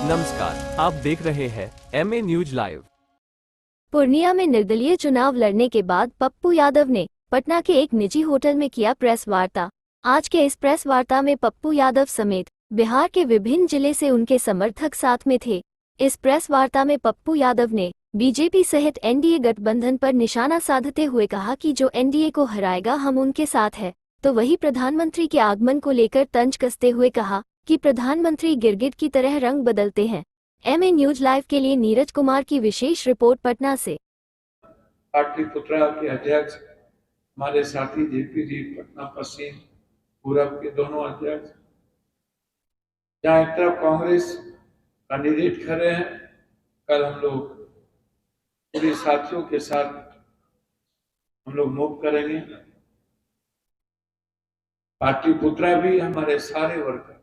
नमस्कार, आप देख रहे हैं एमए न्यूज लाइव। पूर्णिया में निर्दलीय चुनाव लड़ने के बाद पप्पू यादव ने पटना के एक निजी होटल में किया प्रेस वार्ता। आज के इस प्रेस वार्ता में पप्पू यादव समेत बिहार के विभिन्न जिले से उनके समर्थक साथ में थे। इस प्रेस वार्ता में पप्पू यादव ने बीजेपी सहित एनडीए गठबंधन पर निशाना साधते हुए कहा कि जो एनडीए को हराएगा हम उनके साथ है। तो वही प्रधानमंत्री के आगमन को लेकर तंज कसते हुए कहा कि प्रधानमंत्री गिरगिट की तरह रंग बदलते हैं। एमए न्यूज लाइव के लिए नीरज कुमार की विशेष रिपोर्ट पटना से। पाटलिपुत्रा के अध्यक्ष हमारे साथी जेपी जी, पटना पश्चिम पूरब के दोनों अध्यक्ष, जहाँ एक तरफ कांग्रेस कैंडिडेट खड़े हैं, कल हम लोग पूरे साथियों के साथ हम लोग मूव करेंगे। पाटलिपुत्रा भी हमारे सारे वर्कर,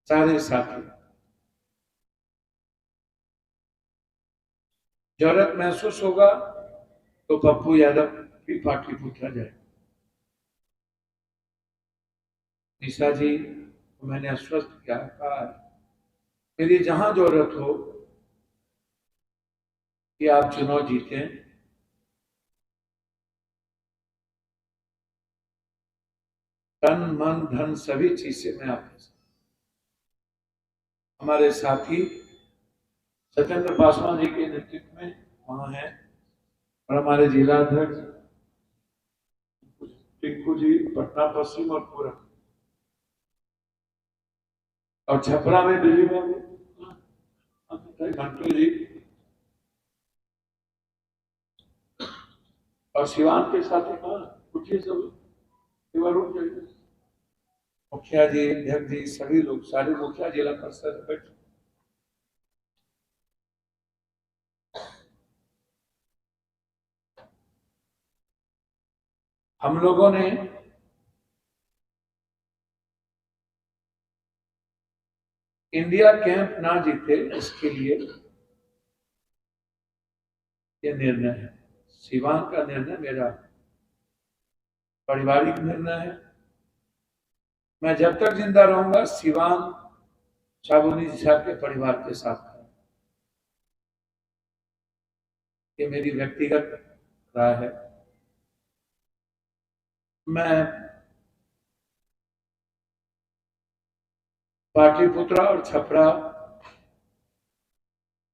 सारे साथी जरूरत महसूस होगा तो पप्पू यादव भी पाटलिपुत्रा जाए। निशा जी को मैंने आश्वस्त किया, कहा मेरी जहां जरूरत हो कि आप चुनाव जीतें, तन मन धन सभी चीज से मैं आपके साथ। हमारे साथी सत्येंद्र पासवान जी के नेतृत्व में वहां है, और हमारे जिला अध्यक्ष टिंकू जी पटना पश्चिम और पूरब, और छपरा में दिल्ली में घंटू जी, और सिवान के साथ कुछ ही सब मुखिया जी, अध्यक्ष जी, सभी लोग, सारे मुखिया जिला परिषद बैठे। हम लोगों ने इंडिया कैंप ना जीते इसके लिए ये निर्णय है। सिवान का निर्णय मेरा पारिवारिक निर्णय है। मैं जब तक जिंदा रहूंगा सिवान शाबुनी जी साहब के परिवार के साथ है। ये मेरी व्यक्तिगत राय है। मैं पाटलिपुत्रा और छपरा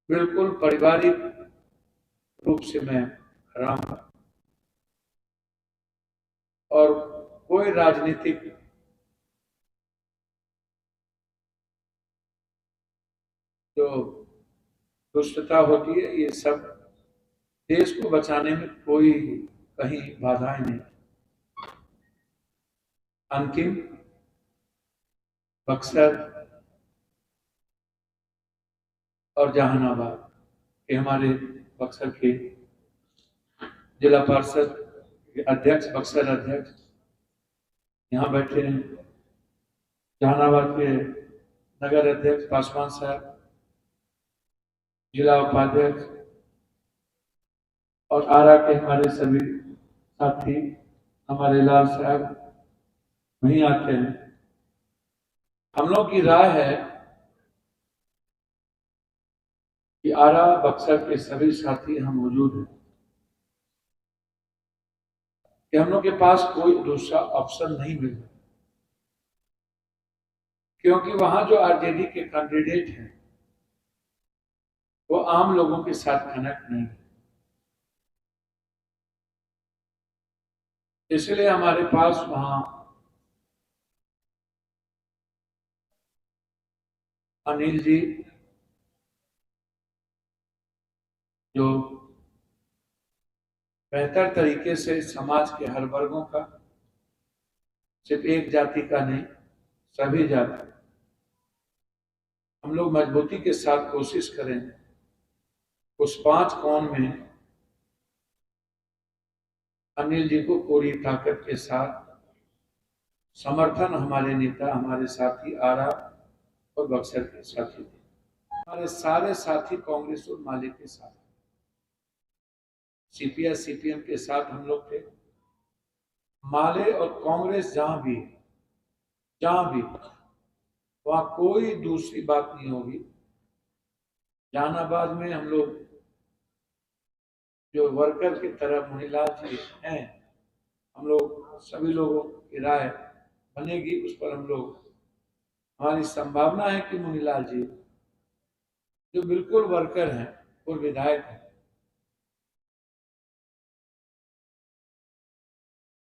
बिल्कुल पारिवारिक रूप से मैं खड़ा हूं, और कोई राजनीतिक जो दुष्टता होती है, ये सब देश को बचाने में कोई कहीं बाधाएं नहीं। अंतिम बक्सर और जहानाबाद के हमारे बक्सर के जिला पार्षद अध्यक्ष, बक्सर अध्यक्ष यहाँ बैठे हैं, जहानाबाद के नगर अध्यक्ष पासवान साहब, जिला उपाध्यक्ष, और आरा के हमारे सभी साथी, हमारे लाल साहब वहीं आते हैं। हम लोग की राय है कि आरा बक्सर के सभी साथी हम मौजूद हैं, कि हम लोग के पास कोई दूसरा ऑप्शन नहीं मिल रहा, क्योंकि वहां जो आरजेडी के कैंडिडेट हैं वो आम लोगों के साथ कनेक्ट नहीं है। इसलिए हमारे पास वहां अनिल जी, जो बेहतर तरीके से समाज के हर वर्गों का, सिर्फ एक जाति का नहीं, सभी जाति, हम लोग मजबूती के साथ कोशिश करें उस 5 कौन में अनिल जी को पूरी ताकत के साथ समर्थन हमारे नेता, हमारे साथी आरा और बक्सर के साथी थे। हमारे सारे साथी कांग्रेस और माले के साथ, सीपीएस सीपीएम के साथ हम लोग थे। माले और कांग्रेस जहां भी वहां कोई दूसरी बात नहीं होगी। जहानाबाद में हम लोग जो वर्कर की तरह मुनीलाल जी हैं, हम लोग सभी लोगों की राय बनेगी, उस पर हम लोग, हमारी संभावना है कि मुनीलाल जी जो बिल्कुल वर्कर हैं और विधायक हैं,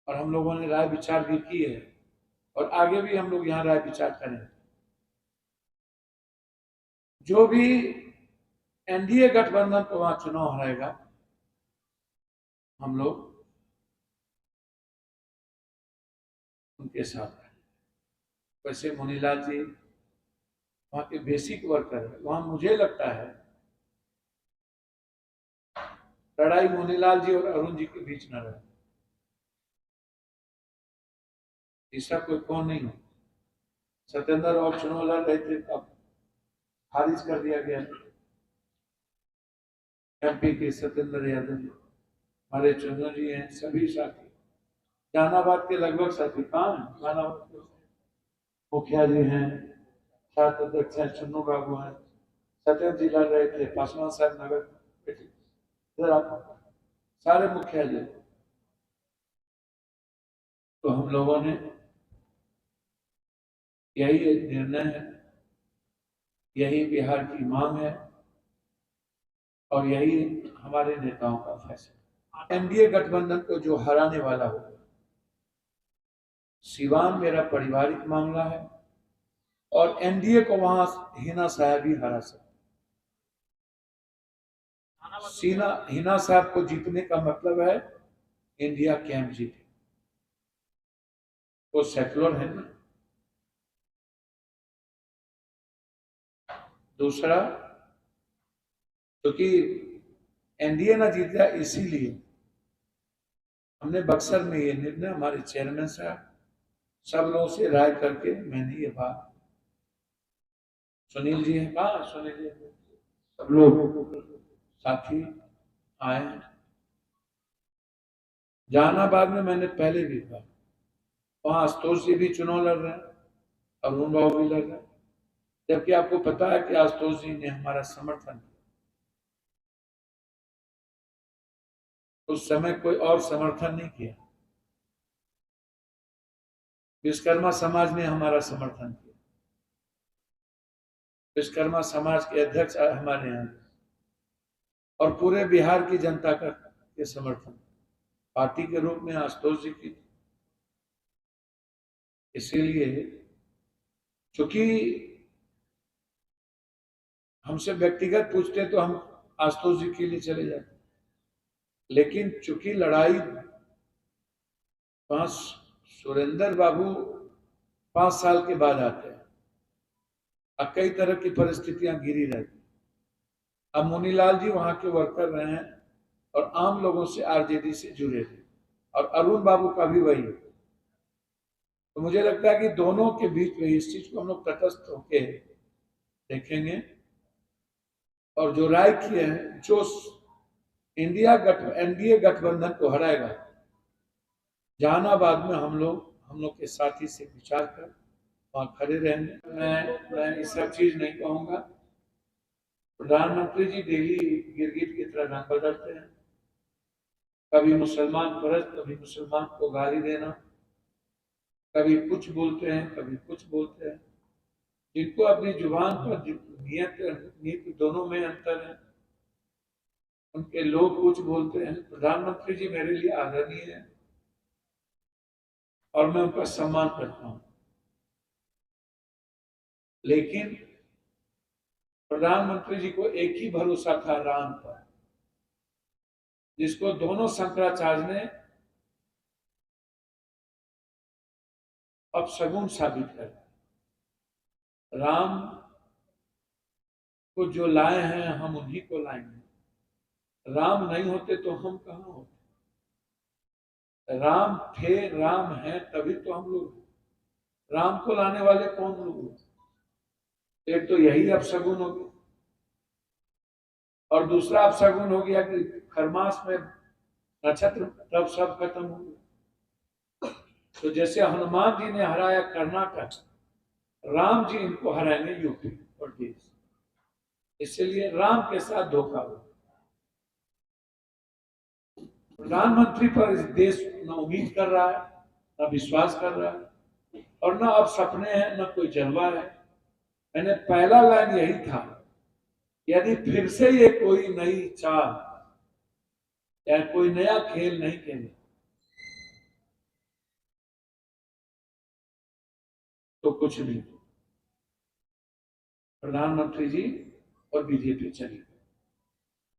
और हम लोगों ने राय विचार भी की है और आगे भी हम लोग यहाँ राय विचार करेंगे। जो भी एनडीए गठबंधन को वहां चुनाव हराएगा, हम लोग उनके साथ हैं। वैसे मुनीलाल जी वहां के बेसिक वर्कर है। वहां मुझे लगता है लड़ाई मुनीलाल जी और अरुण जी के बीच न रहे, तीसरा कोई कौन नहीं हो। सत्येंद्र और चुनाव लड़ रहे थे, अब खारिज कर दिया गया। एमपी के सत्येंद्र यादव जी, हमारे चंद्र जी हैं, सभी साथी जहानाबाद के लगभग साथी कहाँ हैं? जहानाबाद के मुखिया जी हैं, छात्र अध्यक्ष हैं, चन्नू बाबू हैं, सत्येंद्र जी लड़ रहे थे, पासवान साहब नगर, इधर आप सारे मुखिया जी। तो हम लोगों ने यही निर्णय है, यही बिहार की मांग है और यही हमारे नेताओं का फैसला। एनडीए गठबंधन को जो हराने वाला होगा, सिवान मेरा पारिवारिक मामला है और एनडीए को वहां हिना साहब भी हरा सकते। हिना साहब को जीतने का मतलब है इंडिया कैंप जीते, वो सेकुलर है ना। दूसरा, क्योंकि एनडीए ना जीत गया, इसीलिए हमने बक्सर में ये निर्णय, हमारे चेयरमैन साहब सब लोगों से राय करके मैंने ये बात, सुनील जी है कहा, सुनील जी सब लोग साथी आए। जहानाबाद में मैंने पहले भी कहा, वहां आशुतोष जी भी चुनाव लड़ रहे हैं, अरुण बाबू भी लड़ रहे हैं, जबकि आपको पता है कि आशुतोष जी ने हमारा समर्थन किया। उस समय कोई और समर्थन नहीं किया, विश्वकर्मा समाज ने हमारा समर्थन किया। विश्वकर्मा समाज के अध्यक्ष हमारे यहाँ और पूरे बिहार की जनता का ये समर्थन पार्टी के रूप में आशुतोष जी की। इसीलिए चूंकि हमसे व्यक्तिगत पूछते तो हम आशुतोष जी के लिए चले जाते, लेकिन चूंकि लड़ाई वहां सुरेंद्र बाबू 5 साल के बाद आते हैं, अब कई तरह की परिस्थितियां गिरी रहती। अब मुनीलाल जी वहां के वर्कर रहे हैं और आम लोगों से आरजेडी से जुड़े थे, और अरुण बाबू का भी वही है। तो मुझे लगता है कि दोनों के बीच में इस चीज को हम लोग तटस्थ होकर देखेंगे और जो राय किए हैं, जो एनडीए गठबंधन को हराएगा, जहानाबाद में हम लोग के साथी से विचार कर वहां खड़े रहेंगे। मैं ये सब चीज नहीं कहूंगा। प्रधानमंत्री जी डेली गिरगिट की तरह रंग बदलते हैं, कभी मुसलमान परस्त, कभी मुसलमान को गाली देना, कभी कुछ बोलते हैं, कभी कुछ बोलते हैं। जिनको अपनी जुबान पर नीयत दोनों में अंतर है, उनके लोग कुछ बोलते हैं। प्रधानमंत्री जी मेरे लिए आदरणीय है और मैं उनका सम्मान करता हूं, लेकिन प्रधानमंत्री जी को एक ही भरोसा था, राम पर, जिसको दोनों शंकराचार्य ने अपशगुन साबित कर। राम को जो लाए हैं हम उन्हीं को लाएंगे। राम नहीं होते तो हम कहां होते? राम थे, राम है, तभी तो हम लोग। राम को लाने वाले कौन लोग? एक तो यही अपशगुन हो गया, और दूसरा अपशगुन हो गया कि खरमास में नक्षत्र तब सब खत्म हो गया। तो जैसे हनुमान जी ने हराया कर्नाटक, राम जी इनको हराएंगे यूपी और देश, इसलिए राम के साथ धोखा हुआ। प्रधानमंत्री पर इस देश न उम्मीद कर रहा है, न विश्वास कर रहा है, और न अब सपने हैं, न कोई जलवा है। मैंने पहला लाइन यही था, यदि फिर से ये कोई नई चाल या कोई नया खेल नहीं खेले तो कुछ नहीं, प्रधानमंत्री जी और बीजेपी चली।